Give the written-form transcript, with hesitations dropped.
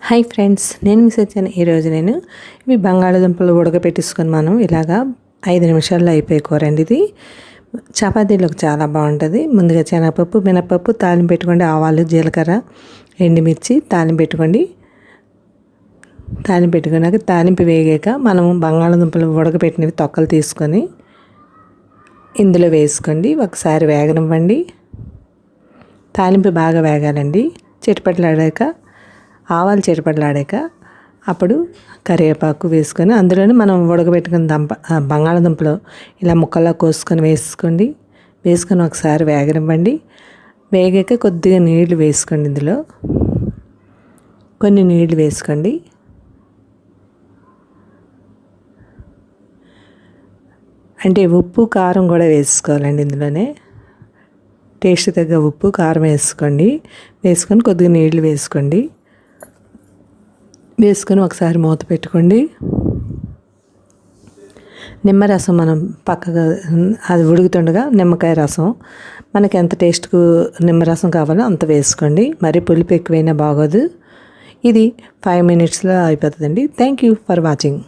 Hi friends, నేను miss వచ్చాను. ఈరోజు నేను ఇవి బంగాళాదుంపలు ఉడకపెట్టేసుకొని మనం ఇలాగా 5 నిమిషాల్లో అయిపోయే కూర అండి. ఇది చపాతీలోకి చాలా బాగుంటుంది. ముందుగా శనగపప్పు, మినపప్పు తాలింపు పెట్టుకోండి. ఆవాలు, జీలకర్ర, ఎండుమిర్చి తాలింపు పెట్టుకోండి. తాలింపు పెట్టుకున్నాక తాలింపు వేగాక మనం బంగాళాదుంపలు ఉడకపెట్టినవి తొక్కలు తీసుకొని ఇందులో వేసుకోండి. ఒకసారి వేగనివ్వండి. తాలింపు బాగా వేగాలండి. చిటపటలాడాక ఆవాలు చిటపటలాడాక అప్పుడు కరివేపాకు వేసుకొని అందులోనే మనం ఉడకబెట్టుకున్న బంగాళాదుంపలు ఇలా ముక్కల్లా కోసుకొని వేసుకోండి. వేసుకొని ఒకసారి వేగనివ్వండి. వేగాక కొద్దిగా నీళ్లు వేసుకోండి. ఇందులో కొన్ని నీళ్లు వేసుకోండి. అంటే ఉప్పు కారం కూడా వేసుకోవాలండి. ఇందులోనే టేస్ట్ తగ్గ ఉప్పు కారం వేసుకోండి. వేసుకొని కొద్దిగా నీళ్లు వేసుకోండి. వేసుకొని ఒకసారి మూత పెట్టుకోండి. నిమ్మరసం మనం పక్కగా అది ఉడుకుతుండగా నిమ్మకాయ రసం మనకి ఎంత టేస్ట్కు నిమ్మరసం కావాలో అంత వేసుకోండి. మరి పులుపు ఎక్కువైనా బాగోదు. ఇది 5 మినిట్స్లో అయిపోతుందండి. Thank you for watching.